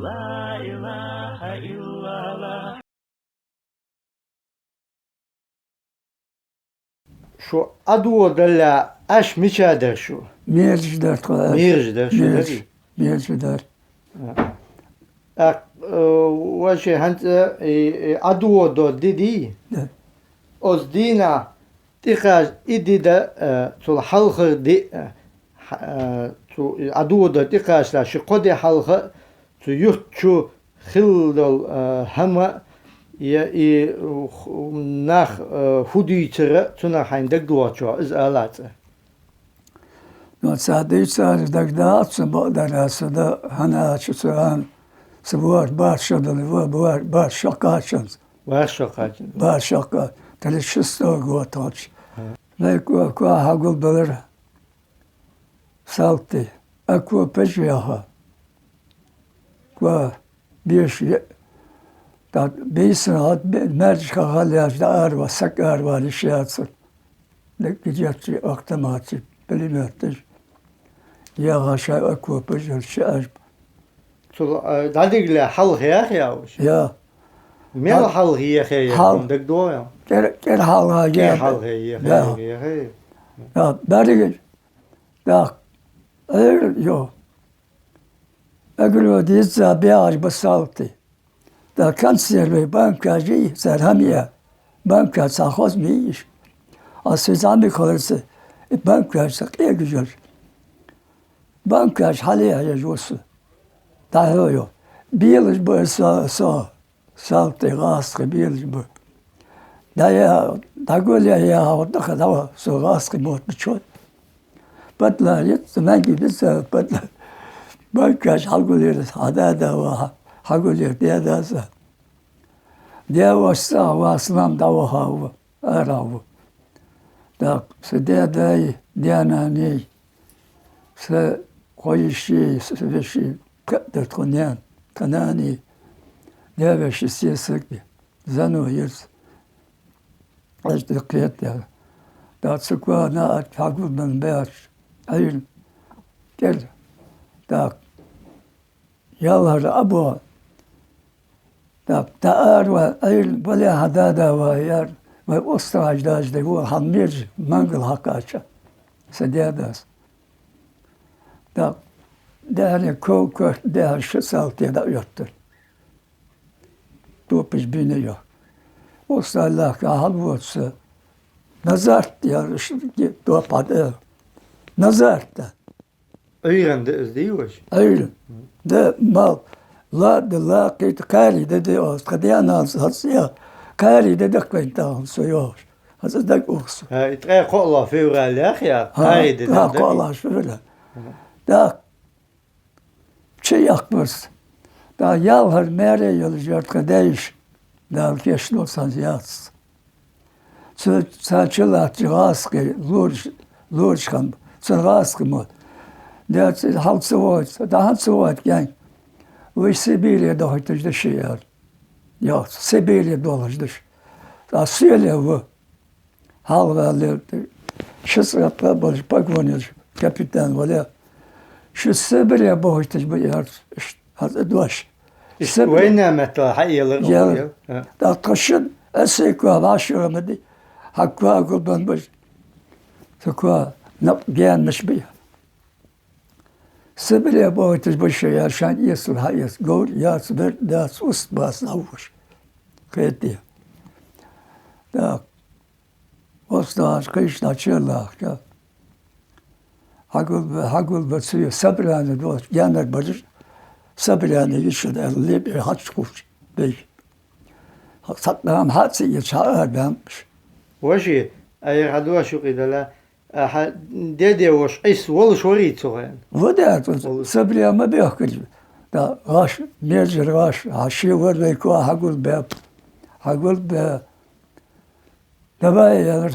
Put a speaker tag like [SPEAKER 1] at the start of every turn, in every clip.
[SPEAKER 1] La ilahe illallah.
[SPEAKER 2] Şu adı da aş miçadır şu.
[SPEAKER 3] Mirjder kadar.
[SPEAKER 2] Mirjder şu dedi.
[SPEAKER 3] Mirjder.
[SPEAKER 2] Vaşe hanta adı da dedi.
[SPEAKER 3] Evet.
[SPEAKER 2] Oz dina tikaj idi de tul halkı di tu adı da tikajla şu kodi halkı tu yuhçu khildal hama ya nach hudiytere tuna haindak duaço iz alatı.
[SPEAKER 3] No sadece sadece da atsa bu derasında hana açısan sıvır başladı var başakaçın.
[SPEAKER 2] Başakaçın.
[SPEAKER 3] Başaka. Telişisto gotaç. Ne ko hagul belir. Salti. Akwa peşyaha. Ko bir da bir saat mercek halajda arva sak arva işyatsın. Ne gidecek aktamatı bilimörtür. Ya aşağı akwa peşyaha şer.
[SPEAKER 2] Tul dadigle halk ya.
[SPEAKER 3] Ya.
[SPEAKER 2] Mel halk ya. Dak doya.
[SPEAKER 3] Gel halga
[SPEAKER 2] Gel
[SPEAKER 3] gel.
[SPEAKER 2] halk ya.
[SPEAKER 3] Ya beri da yo. Agro dizza biaj basalti. Da kanser ve bankacı serhamiye. Banka sahos mi iş. Asizami kalırsa banka sakıya güzel. Bankaj haliye yajosu. Daha yo. Bir yıl bu salti gaskı bir yıl bu. Da golya ya orada kadar so gaskı mot biçot. Patlar yet zaman gibi patlar. Bankaj halgulur hada var. Halgulur diye dasa. Diye varsa vaslam da var. Aravu. Da se diye nani. Se koyuşi se şey kadar konan kanani. Diye ve şey siyaseti. Zanu yers. İşte kıyet ya. Da sıkwa na halgul ben beyaz. Hayır. Gel. Da yallar abu da arva ayıl böyle hadada var yer ve ostrajda bu hamir mangıl hakaça sediyadas da değerli koku değer şu saltıya da yoktur. Topiş biniyor. Ostrajlar halvotsa nazar diyor şimdi topadı nazar da.
[SPEAKER 2] Öğrendi izliyor.
[SPEAKER 3] Öyle. De mal la kit kari dedi o kadıyana hasya kari dedi kventan soyor. Hazır da olsun.
[SPEAKER 2] Ha itqay qolla fevrallah ya. Haydi.
[SPEAKER 3] Ha qolla şöyle. Da şey yakmaz. Da yalhar mere yolcuyat kadayış. Da keşno olsan yaz. Saçılar cıgaskı lurşkan. Cıgaskı mı? Der halt so weit. Da hat so weit gang. Ve Sibirya dolaştı şey ya. Ya Sibirya dolaştı. Da söyle bu. Halvalı şu sırada baş pagoniyor. Kapitan böyle. Şu Sibirya dolaştı bu yer. Hazır doş.
[SPEAKER 2] Wayna meta hayyalı.
[SPEAKER 3] Ya. Da taşın esekwa başlamadı. Hakva kurban baş. Sakwa ne gelmiş bir. Sibirya boyutu başı yaşan yesul hayes gol yas ver das ust bas avuş. Keti. Da ostar kışla çırlak ya. Hagul ve suyu sabirane dost yanar bacır. Sabirane yüşüd elli bir haç kuş. Bey. Satlam hatsi yaşar benmiş.
[SPEAKER 2] Vaşi ay hadwa şu qidala dede waş is wal shori tsoyan.
[SPEAKER 3] Вода sabirya ma bırakır. Da gaş mercer gaş haşi var ve ko hagul be da bayar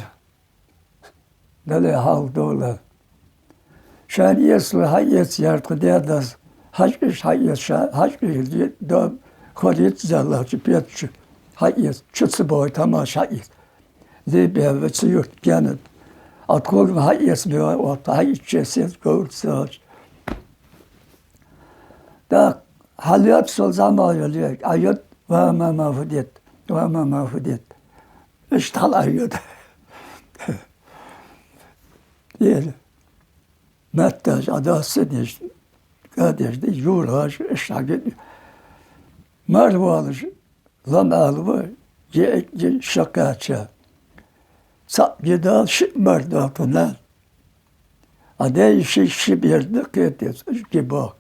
[SPEAKER 3] da hal dola şan yesle hayet yartı das haş hayet haş bir da kolit zallah piyatçı hayet çıtsı boy tamam hayet de be ve suyu yani Atkol hayes bir o hayet ses gold search da حاليات صل زمان يليك أيد وما ما فديت وما ما فديت اشتغل أيد يل متى عدا سنيش قادش دي جورهاش اشتغل مروالش لم ألوه جي شكاتشا صعب جدا شيء مرداتنا أدي شيء بيرد كيتس جبا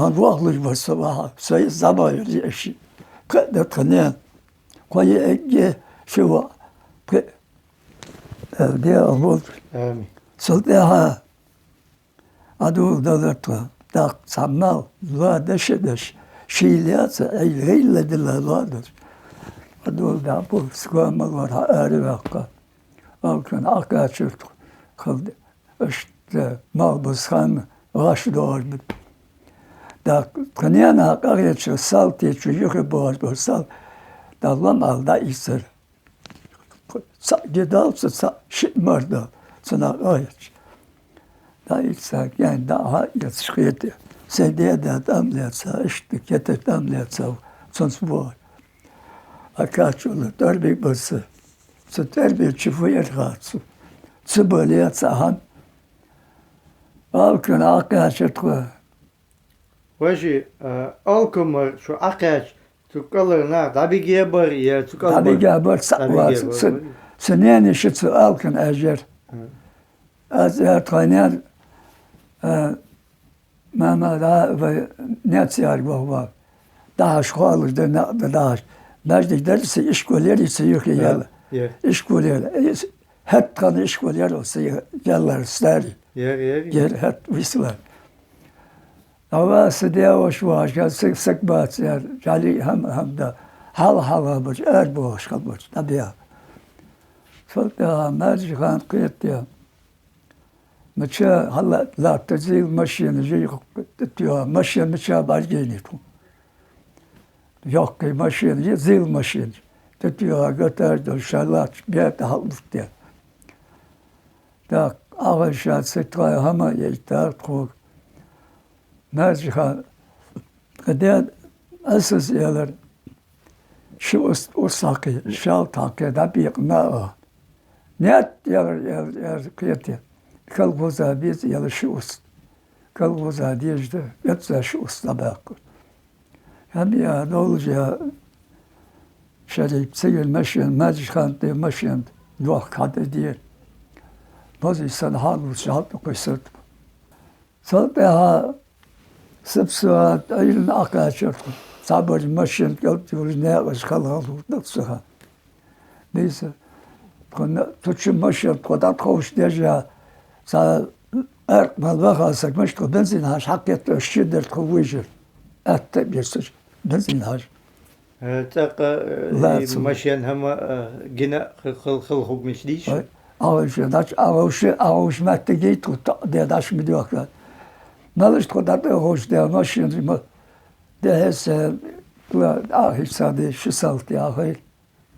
[SPEAKER 3] هنواغلش بالصباح سي زمان يشي قد تنين قوي أجي شو دي أقول
[SPEAKER 2] آمين.
[SPEAKER 3] صدقها أدول دلتها داق سمال لا دش شيلات أي غير دلالات أدول دابو سكوام مرة أريقا أو كان أكاشرت خد أشت ما بسخان غاش دور دا كنيانا قريتش سالتي تشيخ بور بسال دا لم على يسر جدال شيء مردا سنا قايتش دا يسر يعني دا ها يتشخيت سيدي دا داملتسا اشت كتت داملتسا سنسبور أكاشول تربي بس ستربي تشوفوا يرغاتسو تسبوليات هم أوكن أكاشت
[SPEAKER 2] وشي ألكم شو أكاش تقولنا دابي جابر يا تقول
[SPEAKER 3] دابي جابر سقواس سنين شت ألكن أجر أجر تغنيان ما دا نتيار بوا داش خالص داش مجد درس إشكوليري سيوخي يلا إشكوليري هات كان إشكوليري سي يلا ستاري yer het wisler. Ama sedya hoş gel sık bat yer jali hem da hal baş boş kalmış tabii ya. Sonra mercihan kıyet ya. Maça hala la tezil maşin jey tutuyor maşin maça bargeni tu. Yok ki maşin zil maşin tutuyor götürdü şalat bir de haldık diye. Da ağaçlar sıkıyor ama yeter çok. Mercihan kadar asıl yerler şu usakı şal takı da bir ne net yer kıyıtı kalboza biz yalı şu us kalboza diye işte yatsa şu usta bak. Hem ya ne olacak şerif segel meşin mercihan de meşin yok kadı diye. Bazı insan halı şalt koysa. Sonra sıpsığa ayın akaçır. Sabır meşin götürür ne aşkalı tutsa. Neyse. Konu tuçum meşin kadar koş derece sa mal vakası meş ko benzin haş hakiyet şiddet kuvvecir. Atta bir söz benzin haş.
[SPEAKER 2] تاق ماشيان هما جنا خل مش ديش
[SPEAKER 3] Ağaç mette git diye daş mı diyor ki. Nalış kadar da hoş diye maşin mı de hesse hiç sade şu salt ya hayır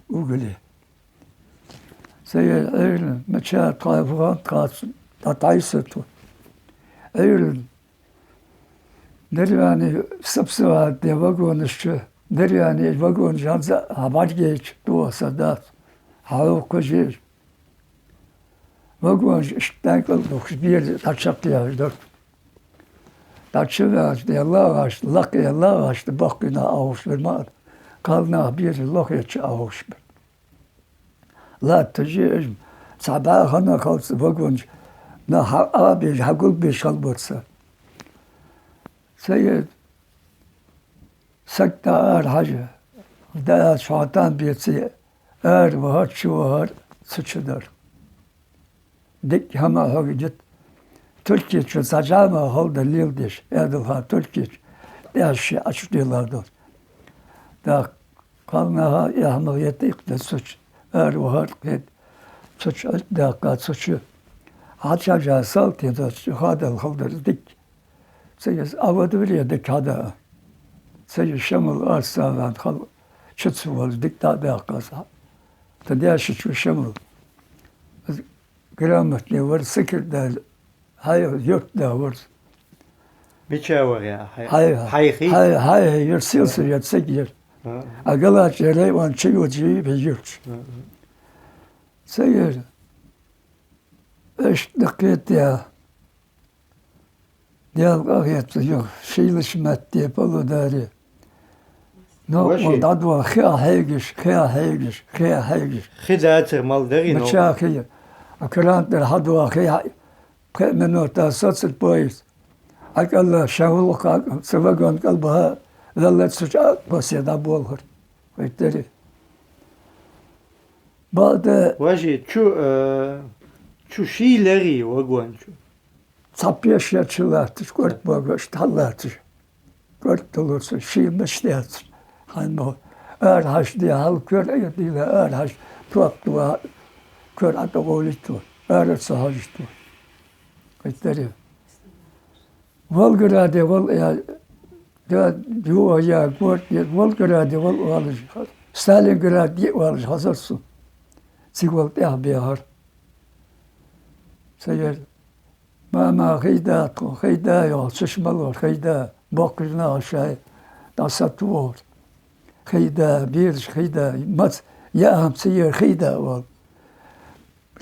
[SPEAKER 3] uguli. Seyir öyle meçe tayfıran kalsın da taysı tu. Öyle yani sıpsıva diye vagonuşçu yani vagon janza haber geç duasa da hava koşuyor. Vagon işten kaldık bir taçak yağdı. Taçı verdi Allah açtı, lakı Allah açtı, bakına ağuş vermedi. Kalına bir lakı içi ağuş ver. La tecih sabah hana kalsı vagon na abi hakul bir şalbırsa. Seyyid sakta hacı da şahtan birisi var şu var suçudur. Dik hama hagit Türkiye için sacama halda lildiş edilha Türkiye yaşı açıklıyorlardı. Da kalmaha yahmiyeti ikde suç var suç da suçu açacağı saltıydı hadal haldır dik seyiz avadı veriyor dik hada seyiz şamul arsavan hal çıtsı var dik da kasa da yaşı şu şamul Grametli var, sıkır da, hayır yok da var.
[SPEAKER 2] Biçavar ya.
[SPEAKER 3] Hay hay yırtılsa yatsa giyer. Agalar çere van çiyoci bejurt. Sayır. Eş dakit ya. Diyal gayet yok. Şeyleşmet diye palodari. No, dat was heel heilig.
[SPEAKER 2] خدات مال دارين.
[SPEAKER 3] مشاكل. أكرانت الحدوى خي منو تاسات البويس. أكلا شاول قال سبقون قلبها ظلت سجاء بس يدا بولغر. ويتري. بعد
[SPEAKER 2] واجي شو شيلري وقوان شو.
[SPEAKER 3] صبيش يتشلاتش قرت بوغش تحلاتش. قرت تلوس شيل مشتاتش. Hanno örhaş diye halk kör diye örhaş tuattua kör atogolitu örse hajtu. Kaytari. Volgorade vol ya da juwa ya gort Volgorade vol alış. Stalingrad diye alış hazırsın. Sigol ya bihar. Sayır. Mama khayda ya çeşmalı khayda bakırna aşağı dasatuvor. خيدا بيرش خيدا مات يا هم سير خيدا وال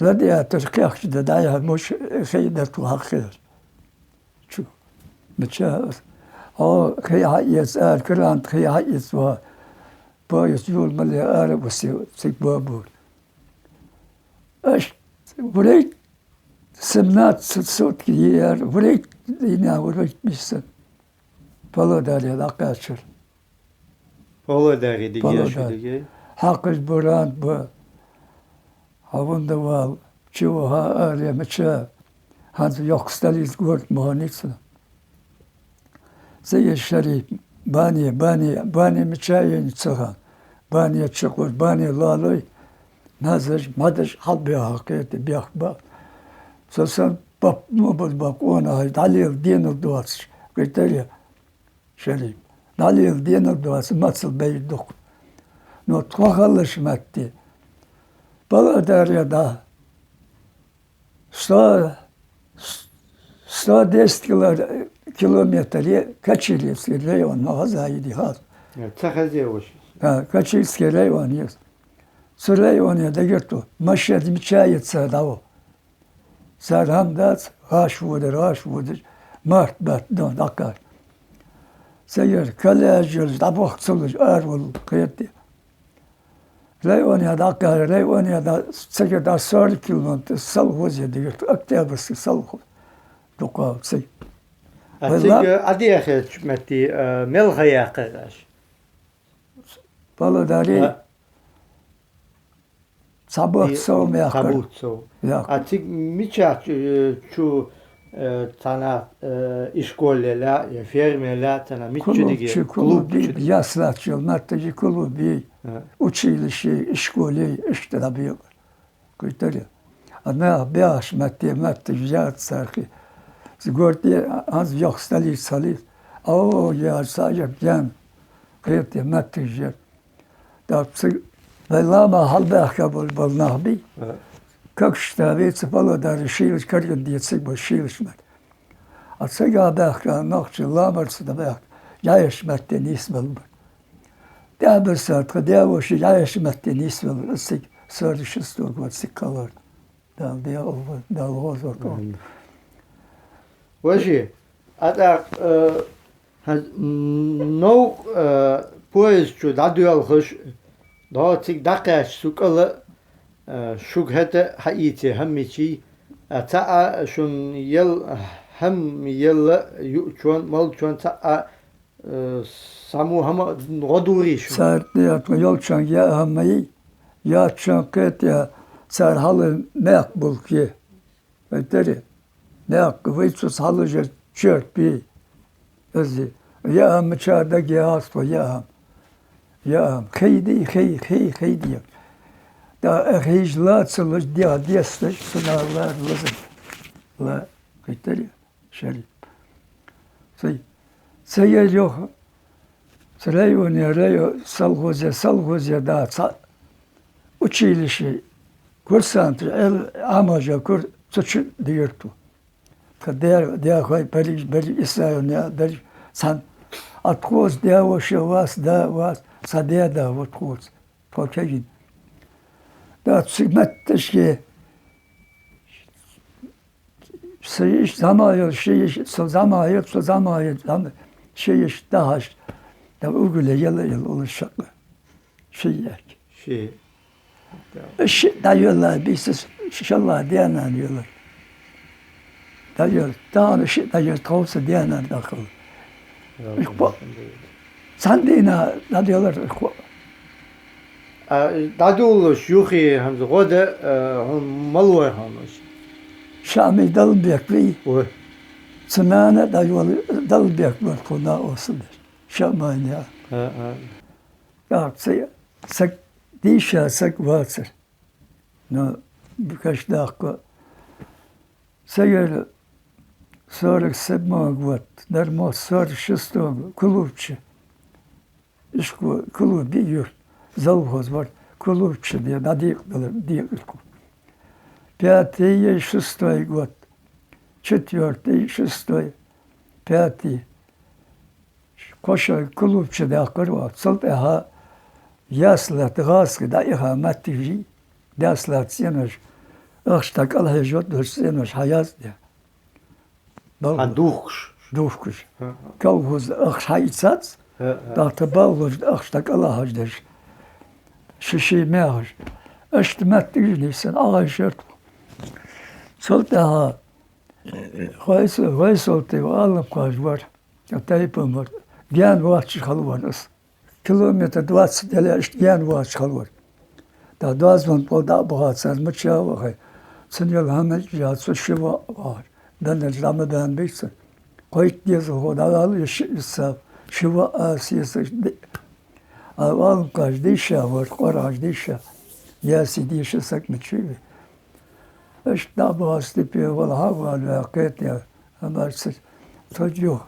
[SPEAKER 3] ردي تركيخ جدا دايها مش خيدا توهخير شو متشاف او خي عيس كرانت خي عيس و بايس يول ملي وسي بابور اش وليت سمنات صوت كير وليت دينا وليت بيسن فلو داري لاقاشر
[SPEAKER 2] Polodari diye şu diye.
[SPEAKER 3] Hakkız buran bu. Havunda val. Çuva ha arya meça. Hansı yok staliz gort muhanitsna. Zey şerif. Bani meça yeni çıkan. Bani çıkır. Bani laloy. Nazır madış halbi hakiyeti bir akba. Sosan bak bak ona dalil dinu duas. Kriteriya şerif. Dalil dinu duas matsıl beyduk. No tvahalışmetti. Bala derya da 110 kilometre kaçırıyorsun reyon nazaydı ha.
[SPEAKER 2] Takazı hoş.
[SPEAKER 3] Kaçırıyorsun reyon yes. Reyon ya da götü. Maşyad miçayet sadavo. Sarhamdat haş vudur. Mart bat don akar. Sayır kalajır da baksılır arvul kıyıttı. Reyon ya da akar reyon ya da sayır da 40 kilometre salhoz ya da götü. Oktyabrsky salhoz. Doka say.
[SPEAKER 2] Atık adiye hükümeti melhaya karış.
[SPEAKER 3] Baladari sabah savmaya kadar.
[SPEAKER 2] Atık miçak şu tana işkollela, fermela tana miççi
[SPEAKER 3] klub yaslatçı, martacı klubi, училище, işkoli, işte da bir kıytırı. Ana beş matematik yat sarkı. Zgorti az yok salis. O ya sadece yan kıytı matematik. Da velama halbe kabul balnahbi. Как штавец Володар решились карьерные цыгбы шилшмат. А цыга бахка ночью ламарцы да бах. Я ешматте нисвел бы. Да бы сатка девушки я ешматте нисвел. Сик соришистур год сикалар. Да лозор.
[SPEAKER 2] Вожи, ада no поезд чу дадуал хош да цыг дакаш сукала شجهة حقيقة هم شيء تاء شون يل هم يل يوشون مال شون تاء سامو هم غدوري شو.
[SPEAKER 3] صار يا يلشان يا همي يا شان كت يا صار حال مقبول كي. بدري مقبول شو حال جر شرط بي. أزي يا هم شادا جهاز يا هم خيدي. Da hijlatsılış diye diyestış sınavlar lazım. La kayıtları şerif. Sayı yok. Reyo salgozya da училище, курсант, амажа, suçu diyordu. der хой бери Исраил не бери сан откос der вообще вас да вас садя да вот курс покажи да сигматташки Şeyiş zamayı şeyiş zamayı şeyiş daha da uygula yıl olacak şey
[SPEAKER 2] Şey.
[SPEAKER 3] da yollar biz inşallah diyenler diyorlar da yol daha şey da yol tavsiye diyenler dakıl sen de ina da diyorlar
[SPEAKER 2] Dadul şuhi hamza goda hon malwa hamış.
[SPEAKER 3] Şami dalın bekleyi
[SPEAKER 2] O.
[SPEAKER 3] Sınana da yol dalın bekler kona olsun Şaman ya
[SPEAKER 2] Ha.
[SPEAKER 3] ya sak dişa sak varsın no birkaç dakika sayılı sonra sebma gvat dermo sar şesto klubçı işko klubi yurt залхоз var klubçı diye da diye Пятый, шестой год, четвертый, шестой, пятый. Коша клубче да корва, цолтеха яслат гаски да иха матижи, яслат сенеш. Ахштак алхажот досенеш хаяз де.
[SPEAKER 2] Duhş.
[SPEAKER 3] Душкуш. Колхоз ахшайцац, да табалгоз ахштак алхаждеш. Шиши меаш. Ашт матижи sen ağaçert. Soltaha Hoysolte alım kaç var. Tayipim var. Gen var çıkalı var. Kilometre 20 tele işte gen var çıkalı var. Da 20 polda bağıtsız mı çava. Senyal hamet ya su var. Dan Ramazan bitsin. Koyt diye hoda al şisa şiva asiyası. Alım kaç dişa var. Koraj dişa. Ya sidişe sakmıçı. İşte bazı bir hava vakit ya ama çocuğu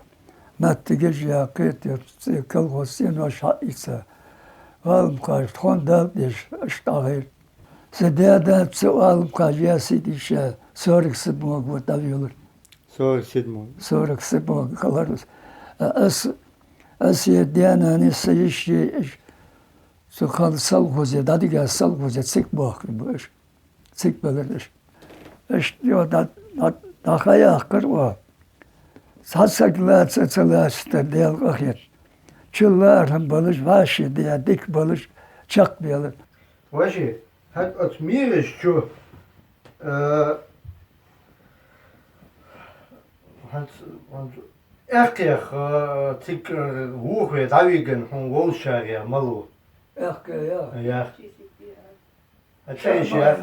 [SPEAKER 3] matte gece vakit ya kalkosyon aşağısa alım kaç tonda diş işte ahir sedada alım kaç ya sidişe sorgısı bu tabiyorlar sorgısı bu kalırız as yediyana ne sayışı sokal salgoze dadıga salgoze sık bakır sık belirdir İşte da kaya kırva. Sasaklar çaçalaştı diye kahret. Çıllarım balış vaşı diye dik balış çakmıyorlar.
[SPEAKER 2] Vaşı, hat atmirisch şu hat erker tik hohe davigen von Wolscharia malu.
[SPEAKER 3] Erke ya.
[SPEAKER 2] Ja. Het zijn ze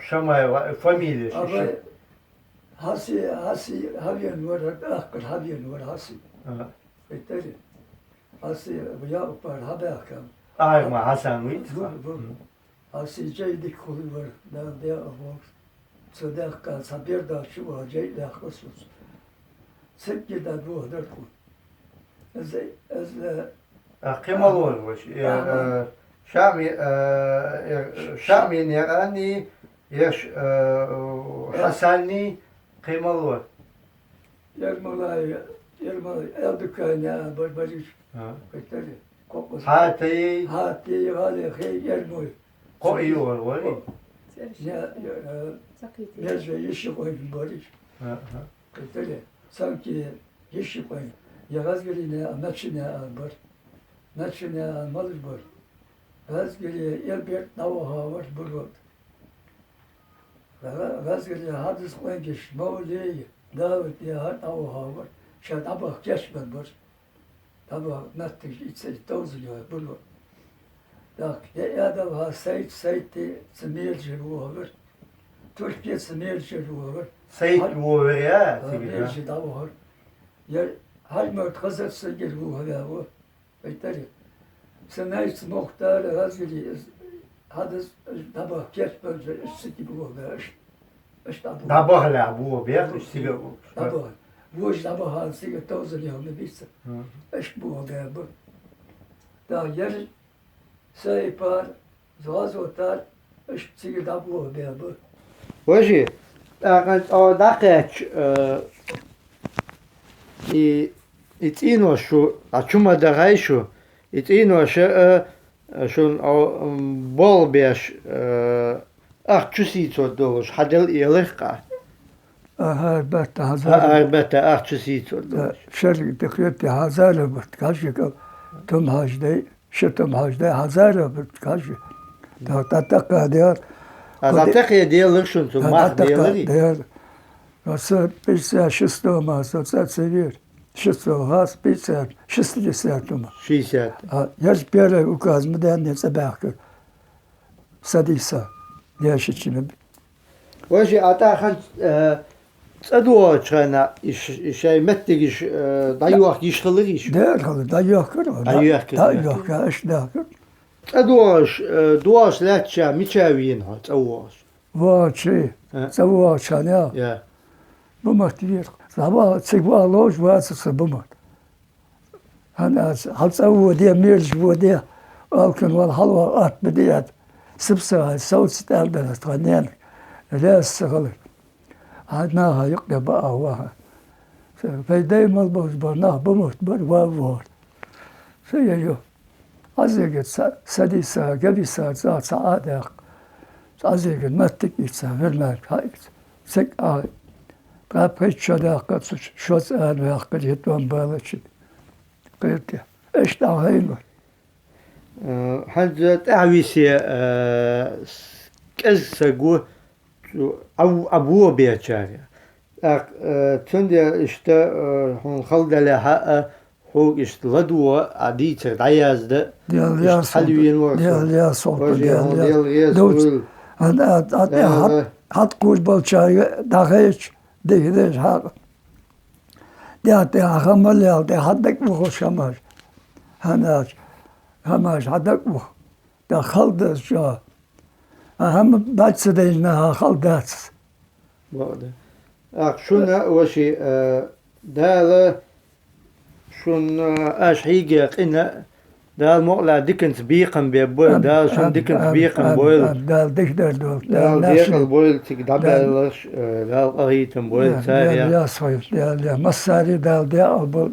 [SPEAKER 2] Şamay familya.
[SPEAKER 3] Ama hasi haviyen var, akıl haviyen var hasi. Bitti. Hasi ya par habakam.
[SPEAKER 2] Ayma Hasan mı?
[SPEAKER 3] Hasi ceydik kulu var. Da ya bu. Sadaka sabir da şu var ceyda khusus. Sekki da bu der ku. Az
[SPEAKER 2] Kemal var. Şami yani yaş Hasani Kemal var.
[SPEAKER 3] Yermalay Erdukanya barbarış. Bitti.
[SPEAKER 2] Hati
[SPEAKER 3] hali yermoy.
[SPEAKER 2] koyu var.
[SPEAKER 3] Ya yeşil koyun barış. Bitti. Sanki yeşil koyun. Yazgırine maçine var. Maçine malır var. Yazgırine elbet davaha var burada. Yazgırine hadis koyun geç. Mevliye davet ya davaha var. Şad abak geçmen var. Tabi nattık içse tozuluyor burada. Dak ya da ha Seyit'i Smirci var. Türkiye Smirci var.
[SPEAKER 2] Seyit bu ya.
[SPEAKER 3] Smirci davaha var. Ya Halmer kazası gel bu hala bu. Bitti. Senayt muhtar hazırlı hadis tabak geçmen işte bu var. İşte bu.
[SPEAKER 2] Dabahla bu bir işte bu.
[SPEAKER 3] Tabak. Bu iş tabak sigara tozuluyor ne bilsin. İşte bu oluyor bu. Da yer saypar, zaz otar, işte sigara bu oluyor bu.
[SPEAKER 2] Vaşı o dakich itino şu açuma da gayshu itino şu şun o bol beş ahçusito doluş hadel iyalıqa
[SPEAKER 3] البته هزار
[SPEAKER 2] elbette ahçusito doluş
[SPEAKER 3] شرق تقريبا هزار بتكاشي تم هاجدي شتم هاجدي هزار بتكاشي تتقى ديار
[SPEAKER 2] Zaten diyelim şun tu mah diyelim.
[SPEAKER 3] ديار بس بيسا شستو ما سوتسات سيفير شستو غاز بيسا شستو سيرتما
[SPEAKER 2] Şişet.
[SPEAKER 3] يرج بيرا وكاز مدان يتباكر سديسا ياشتشنا
[SPEAKER 2] Hoje atakan tsaduo çana şey mettigiş dayuak işkılır iş.
[SPEAKER 3] دير هذا دايوكر
[SPEAKER 2] دايوكر.
[SPEAKER 3] دايوكر ايش داكر
[SPEAKER 2] Tsaduoş duoş latça miçavin ha tsaduoş.
[SPEAKER 3] واتشي
[SPEAKER 2] ها.
[SPEAKER 3] سوا شانيا
[SPEAKER 2] Ya.
[SPEAKER 3] بمت كبير صباح تسقوا لوج واسس بمت انا هل سووا دي ميرج ودي ولكن والحلوة ات بديت سبسة صوت ستال ده تغنين لا استغلق عدناها يقضي بقى واحد فدايما برناه بموت بالوار سيجو عزيقت سديسة قبيسة ذات سعادة عزيقت ما تكيسة غير ما كايت سك آي قاب هيك شداقة شوز آن ويقل يتوان بالشي قلت ايش دعوهينو
[SPEAKER 2] Hadi avisi kez sagu abu beçari. Tünde işte hon khaldale ha هو اشتغلوا عديت عياز ده
[SPEAKER 3] ديال يا
[SPEAKER 2] حلوين
[SPEAKER 3] ديال يا صوت
[SPEAKER 2] ديال يا
[SPEAKER 3] دوت
[SPEAKER 2] صوت
[SPEAKER 3] هاد هاد كوش بالشاي داخيش ديش هاد ديال خمل يا دي حدك بخش هماش هناش هماش حدك بخ دا خلد شا هم بعد سدينا خلدات
[SPEAKER 2] بعد شنو وشي ده شون هيجي قنا ده مقلع ديكنت بيقن بيبويل ده شون ديكنت بيقن بويل
[SPEAKER 3] ده ديك ده
[SPEAKER 2] ده ديكن بويل تيك دبلش ده قريتن بويل
[SPEAKER 3] ده يا صويف ده مصاري ده البول